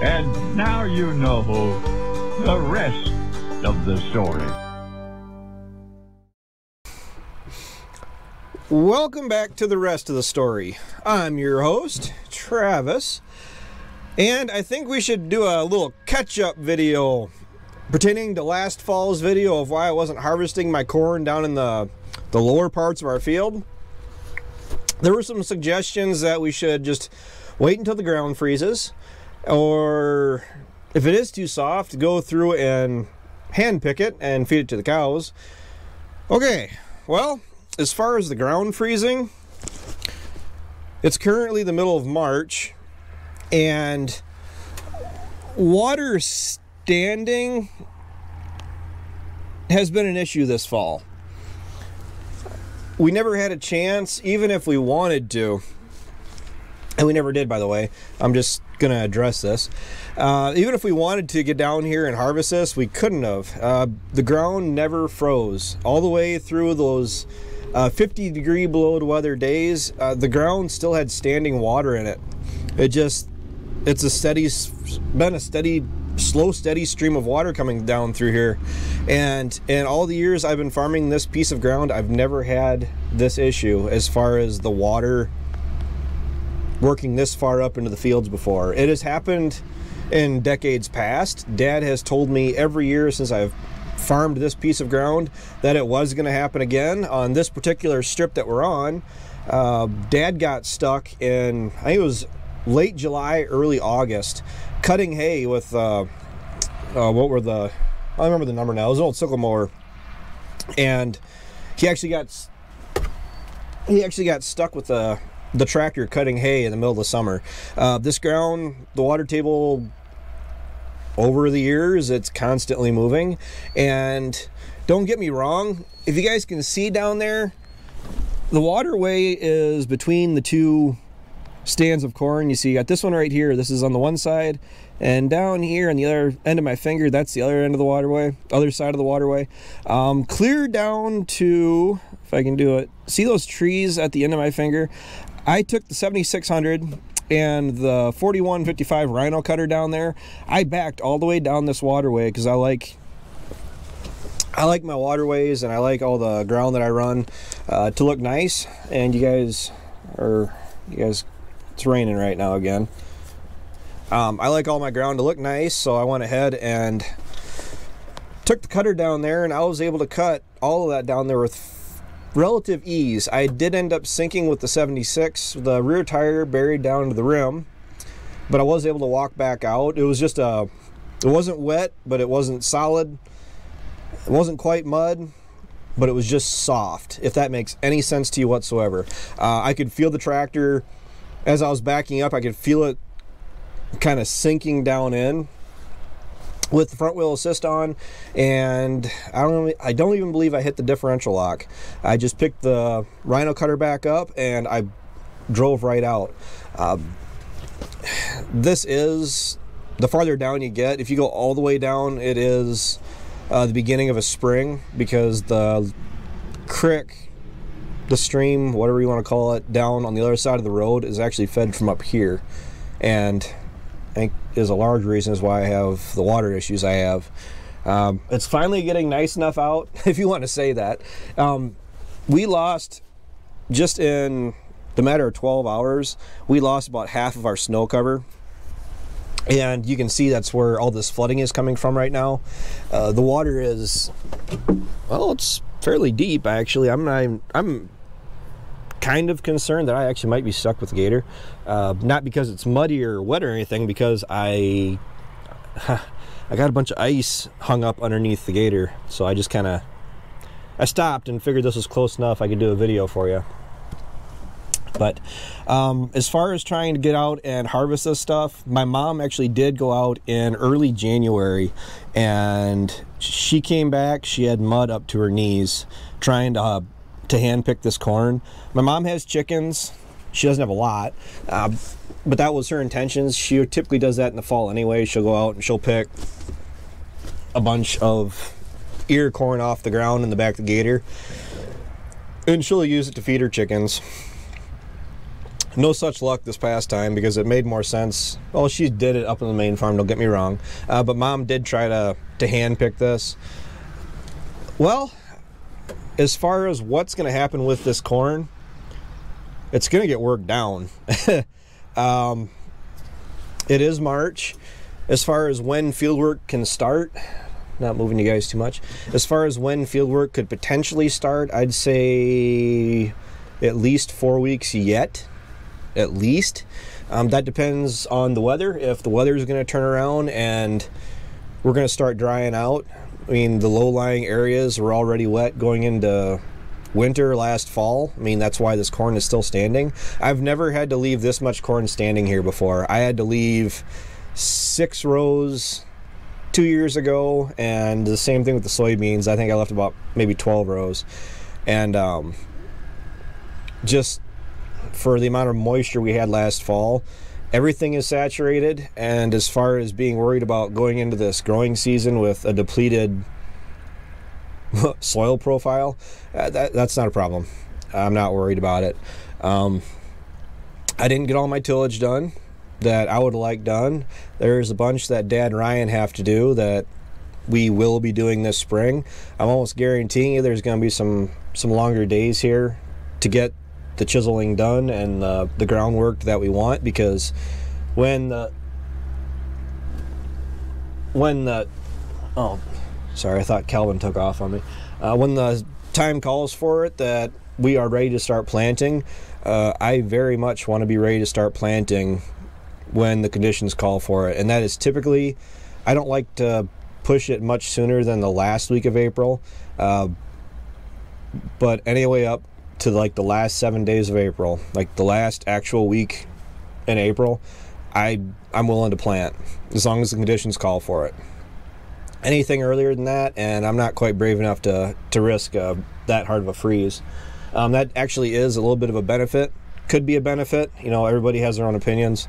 And now you know the rest of the story. Welcome back to the rest of the story. I'm your host, Travis, and I think we should do a little catch-up video pertaining to last fall's video of why I wasn't harvesting my corn down in the lower parts of our field. There were some suggestions that we should just wait until the ground freezes, or if it is too soft, go through and hand pick it and feed it to the cows. Okay, well, as far as the ground freezing, it's currently the middle of March, and water standing has been an issue this fall. We never had a chance, even if we wanted to, and we never did, by the way. I'm just gonna address this. Even if we wanted to get down here and harvest this, we couldn't have. The ground never froze all the way through those 50-degree below weather days. The ground still had standing water in it. It's been a steady, slow, steady stream of water coming down through here. And in all the years I've been farming this piece of ground, I've never had this issue as far as the water working this far up into the fields before. It has happened in decades past. Dad has told me every year since I've farmed this piece of ground that it was going to happen again. On this particular strip that we're on, Dad got stuck in, I think it was late July, early August, cutting hay with I remember the number now. It was an old sickle mower, and he actually got stuck with the tractor cutting hay in the middle of the summer. This ground, the water table, over the years, it's constantly moving. And don't get me wrong, if you guys can see down there, the waterway is between the two stands of corn. You see, you got this one right here. This is on the one side, and down here on the other end of my finger, that's the other end of the waterway, other side of the waterway. Clear down to, if I can do it, see those trees at the end of my finger? I took the 7600 and the 4155 Rhino cutter down there. I backed all the way down this waterway because I like my waterways, and I like all the ground that I run to look nice. And you guys, it's raining right now again. I like all my ground to look nice, so I went ahead and took the cutter down there, and I was able to cut all of that down there with relative ease. I did end up sinking with the 76, the rear tire buried down to the rim, but I was able to walk back out. It was just it wasn't wet, but it wasn't solid. It wasn't quite mud, but it was just soft, if that makes any sense to you whatsoever. I could feel the tractor as I was backing up. I could feel it kind of sinking down in with the front wheel assist on, and I don't even believe I hit the differential lock. I just picked the Rhino cutter back up and I drove right out. This is, the farther down you get, if you go all the way down, it is the beginning of a spring, because the creek, the stream, whatever you want to call it, down on the other side of the road is actually fed from up here, and I think is a large reason is why I have the water issues I have. It's finally getting nice enough out, if you want to say that. We lost, just in the matter of 12 hours, we lost about half of our snow cover. And you can see that's where all this flooding is coming from right now. The water is, well, it's fairly deep, actually. I'm kind of concerned that I actually might be stuck with the gator. Not because it's muddy or wet or anything, because I got a bunch of ice hung up underneath the gator. So I just I stopped and figured this was close enough I could do a video for you. But as far as trying to get out and harvest this stuff, my mom actually did go out in early January, and she came back. She had mud up to her knees trying to hand pick this corn. My mom has chickens. She doesn't have a lot, but that was her intentions. She typically does that in the fall anyway. She'll go out and she'll pick a bunch of ear corn off the ground in the back of the gator, and she'll use it to feed her chickens. No such luck this past time because it made more sense. Well, she did it up on the main farm, don't get me wrong. But Mom did try to hand pick this. Well, as far as what's going to happen with this corn, it's going to get worked down. It is March. As far as when fieldwork can start, not moving you guys too much. As far as when fieldwork could potentially start, I'd say at least 4 weeks yet. At least. That depends on the weather. If the weather is going to turn around and we're going to start drying out, I mean, the low-lying areas were already wet going into winter last fall. I mean, that's why this corn is still standing. I've never had to leave this much corn standing here before. I had to leave 6 rows 2 years ago, and the same thing with the soybeans. I think I left about maybe 12 rows. And just for the amount of moisture we had last fall, everything is saturated. And as far as being worried about going into this growing season with a depleted soil profile, that's not a problem. I'm not worried about it. I didn't get all my tillage done that I would like done. There's a bunch that Dad and Ryan have to do that we will be doing this spring. I'm almost guaranteeing you there's going to be some longer days here to get the chiseling done and the groundwork that we want, because when the oh, sorry, I thought Calvin took off on me. When the time calls for it that we are ready to start planting, I very much want to be ready to start planting when the conditions call for it. And that is typically, I don't like to push it much sooner than the last week of April, but anyway up to like the last 7 days of April, like the last actual week in April, I'm willing to plant as long as the conditions call for it. Anything earlier than that, and I'm not quite brave enough to risk that hard of a freeze. That actually is a little bit of a benefit. Could be a benefit. You know, everybody has their own opinions.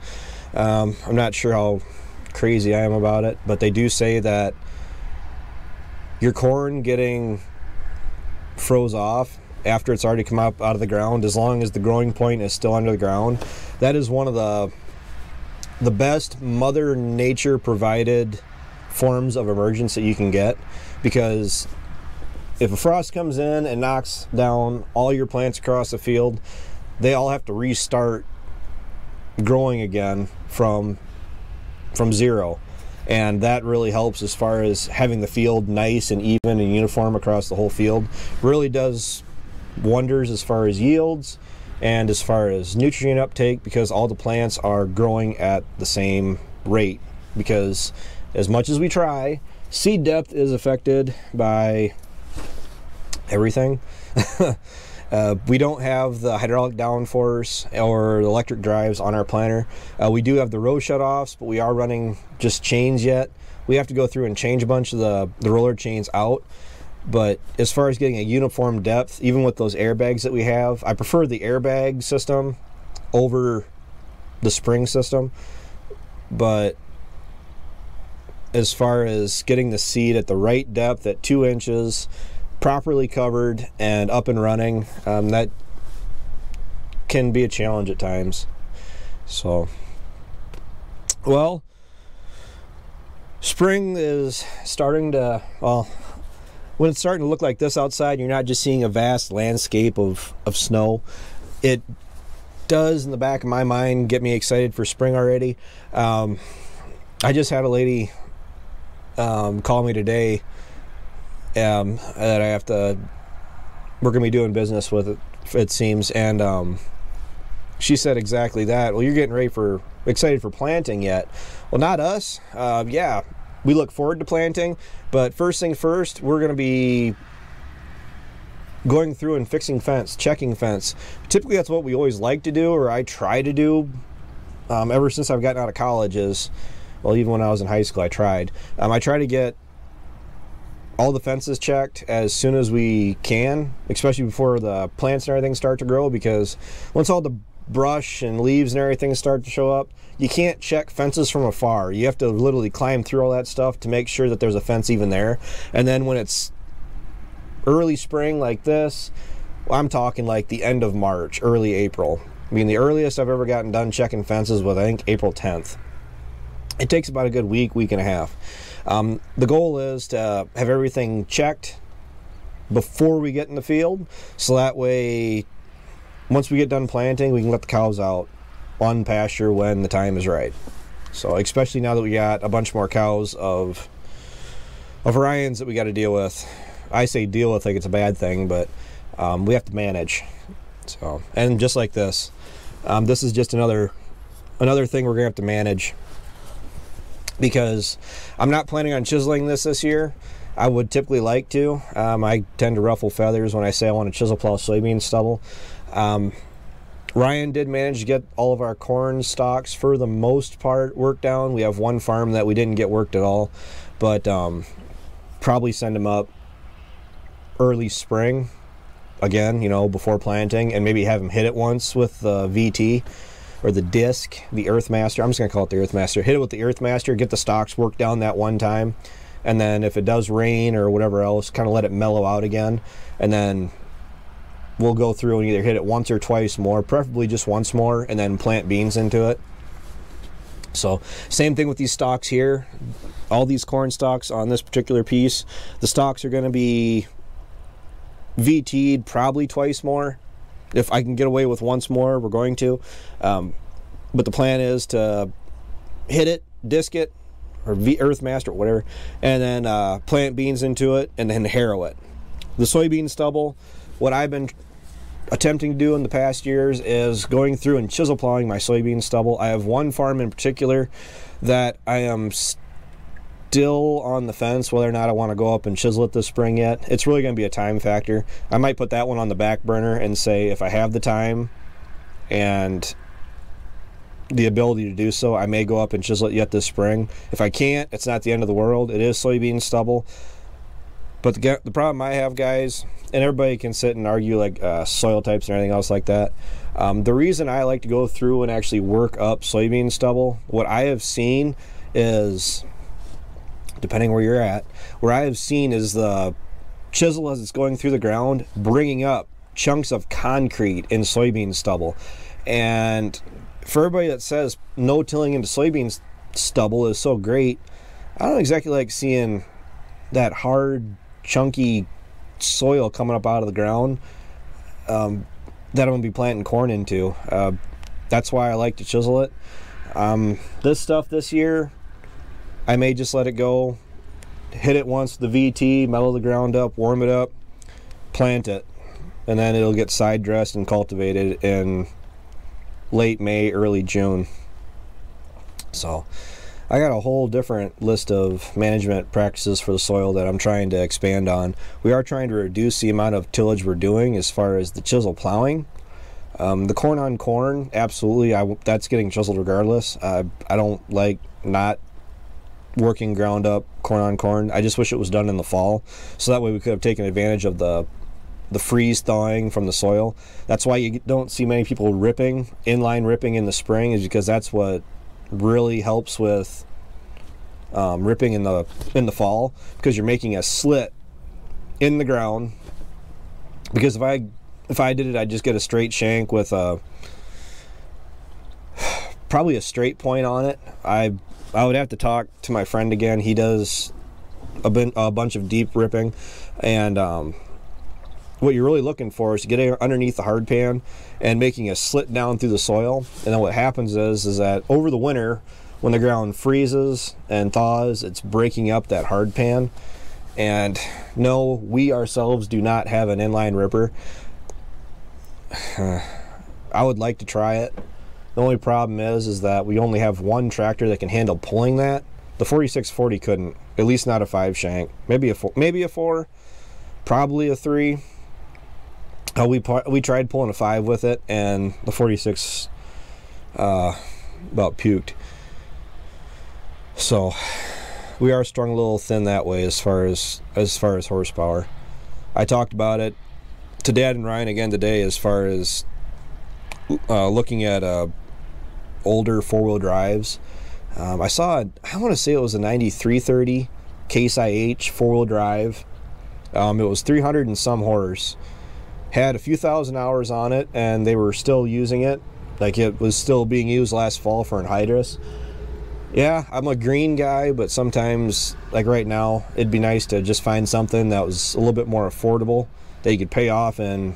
I'm not sure how crazy I am about it, but they do say that your corn getting froze off after it's already come up out of the ground, as long as the growing point is still under the ground, that is one of the best Mother Nature provided forms of emergence that you can get. Because if a frost comes in and knocks down all your plants across the field, they all have to restart growing again from zero. And that really helps as far as having the field nice and even and uniform across the whole field. Really does wonders as far as yields and as far as nutrient uptake, because all the plants are growing at the same rate. Because as much as we try, seed depth is affected by everything. We don't have the hydraulic downforce or electric drives on our planter. We do have the row shutoffs, but we are running just chains yet. We have to go through and change a bunch of the roller chains out. But as far as getting a uniform depth, even with those airbags that we have, I prefer the airbag system over the spring system. But as far as getting the seed at the right depth at 2 inches, properly covered and up and running, that can be a challenge at times. So, well, spring is starting to, well, when it's starting to look like this outside, you're not just seeing a vast landscape of snow. It does, in the back of my mind, get me excited for spring already. I just had a lady call me today that I have to, we're going to be doing business with, it seems, and she said exactly that. Well, you're getting excited for planting yet? Well, not us. Yeah, we look forward to planting, but first thing first, we're going to be going through and fixing fence, checking fence. Typically, that's what we always like to do, or I try to do, ever since I've gotten out of college. Is, well, even when I was in high school, I tried. I try to get all the fences checked as soon as we can, especially before the plants and everything start to grow, because once all the brush and leaves and everything start to show up, you can't check fences from afar. You have to literally climb through all that stuff to make sure that there's a fence even there. And then when it's early spring like this, I'm talking like the end of March, early April, I mean, the earliest I've ever gotten done checking fences was, I think, April 10th. It takes about a good week and a half. The goal is to have everything checked before we get in the field, so that way, once we get done planting, we can let the cows out on pasture when the time is right. So, especially now that we got a bunch more cows of Orions that we got to deal with. I say deal with like it's a bad thing, but we have to manage. So, and just like this is just another thing we're gonna have to manage, because I'm not planning on chiseling this year. I would typically like to. I tend to ruffle feathers when I say I want to chisel plow soybean stubble. Ryan did manage to get all of our corn stalks for the most part worked down. We have one farm that we didn't get worked at all, but probably send them up early spring again, you know, before planting, and maybe have them hit it once with the VT or the disc, the Earthmaster. I'm just gonna call it the Earthmaster. Hit it with the Earthmaster, get the stalks worked down that one time, and then if it does rain or whatever else, kind of let it mellow out again, and then we'll go through and either hit it once or twice more, preferably just once more, and then plant beans into it. So same thing with these stalks here. All these corn stalks on this particular piece, the stalks are going to be VT'd probably twice more. If I can get away with once more, we're going to. But the plan is to hit it, disc it, or Earthmaster, or whatever, and then plant beans into it, and then harrow it. The soybean stubble, what I've been attempting to do in the past years is going through and chisel plowing my soybean stubble. I have one farm in particular that I am still on the fence whether or not I want to go up and chisel it this spring yet. It's really going to be a time factor. I might put that one on the back burner and say if I have the time and the ability to do so, I may go up and chisel it yet this spring. If I can't, it's not the end of the world. It is soybean stubble. But the problem I have, guys, and everybody can sit and argue like soil types and everything else like that. The reason I like to go through and actually work up soybean stubble, what I have seen is, depending where you're at, where I have seen is the chisel as it's going through the ground, bringing up chunks of concrete in soybean stubble. And for everybody that says no tilling into soybean stubble is so great, I don't exactly like seeing that hard, chunky soil coming up out of the ground that I'm going to be planting corn into. That's why I like to chisel it. This stuff this year, I may just let it go, hit it once with the VT, mellow the ground up, warm it up, plant it, and then it'll get side dressed and cultivated in late May, early June. So I got a whole different list of management practices for the soil that I'm trying to expand on. We are trying to reduce the amount of tillage we're doing as far as the chisel plowing. The corn on corn, absolutely, that's getting chiseled regardless. I don't like not working ground up corn on corn. I just wish it was done in the fall, so that way we could have taken advantage of the freeze thawing from the soil. That's why you don't see many people ripping, inline ripping in the spring, is because that's what really helps with ripping in the fall, because you're making a slit in the ground. Because if I did it, I'd just get a straight shank with probably a straight point on it. I would have to talk to my friend again. He does a bunch of deep ripping, and what you're really looking for is getting underneath the hard pan and making a slit down through the soil. And then what happens is that over the winter, when the ground freezes and thaws, it's breaking up that hard pan. And no, we ourselves do not have an inline ripper. I would like to try it. The only problem is that we only have one tractor that can handle pulling that. The 4640 couldn't, at least not a 5 shank. Maybe a 4, probably a 3. We tried pulling a 5 with it, and the 46 about puked. So we are strung a little thin that way as far as horsepower. I talked about it to Dad and Ryan again today as far as looking at older 4-wheel drives. I want to say it was a 9330 Case IH 4-wheel drive. It was 300 and some horse. Had a few thousand hours on it, and they were still using it. Like it was still being used last fall for anhydrous. Yeah, I'm a green guy, but sometimes, like right now, it'd be nice to just find something that was a little bit more affordable that you could pay off in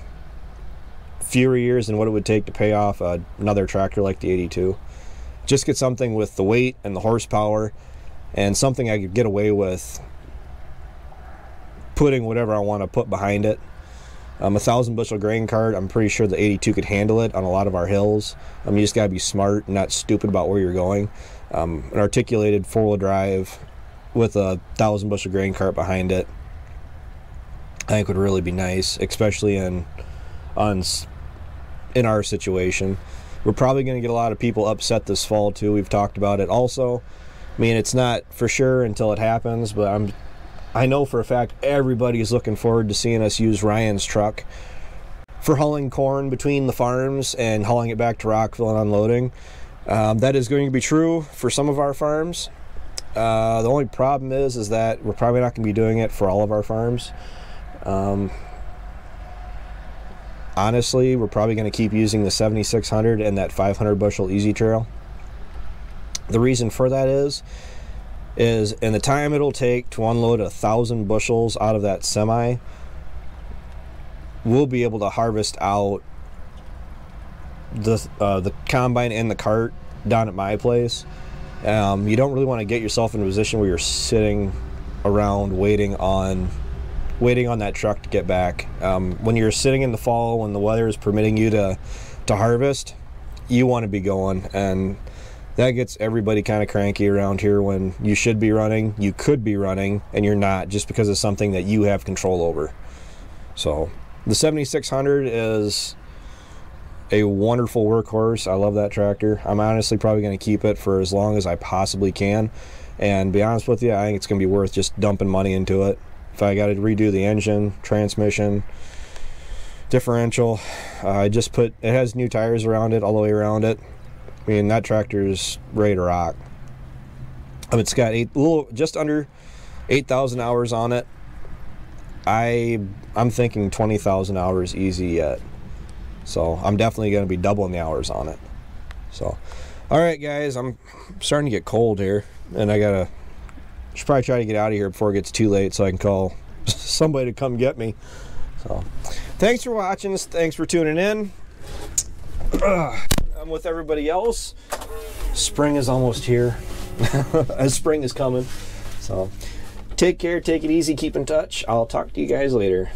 fewer years than what it would take to pay off another tractor like the 82. Just get something with the weight and the horsepower and something I could get away with putting whatever I want to put behind it. 1,000 bushel grain cart, I'm pretty sure the 82 could handle it on a lot of our hills. You just got to be smart and not stupid about where you're going. An articulated four-wheel drive with a 1,000 bushel grain cart behind it, I think would really be nice, especially in our situation. We're probably going to get a lot of people upset this fall too. We've talked about it also. I mean, it's not for sure until it happens, but I know for a fact everybody's looking forward to seeing us use Ryan's truck for hauling corn between the farms and hauling it back to Rockville and unloading. That is going to be true for some of our farms. The only problem is that we're probably not going to be doing it for all of our farms. Honestly, we're probably going to keep using the 7600 and that 500 bushel Easy Trail. The reason for that is in the time it'll take to unload 1,000 bushels out of that semi, we'll be able to harvest out the combine and the cart down at my place. You don't really want to get yourself in a position where you're sitting around waiting on that truck to get back. When you're sitting in the fall, when the weather is permitting you to harvest, you want to be going, and that gets everybody kind of cranky around here when you should be running, you could be running, and you're not, just because of something that you have control over. So the 7600 is a wonderful workhorse. I love that tractor. I'm honestly probably going to keep it for as long as I possibly can, and be honest with you, I think it's going to be worth just dumping money into it. If I got to redo the engine, transmission, differential, it has new tires around it, all the way around it. I mean, that tractor is ready to rock. It's got just under 8,000 hours on it. I'm thinking 20,000 hours easy yet. So I'm definitely going to be doubling the hours on it. So, all right, guys, I'm starting to get cold here, and I should probably try to get out of here before it gets too late so I can call somebody to come get me. So, thanks for watching. Thanks for tuning in. I'm with everybody else. Spring is almost here. As spring is coming. So, take care, take it easy, keep in touch. I'll talk to you guys later.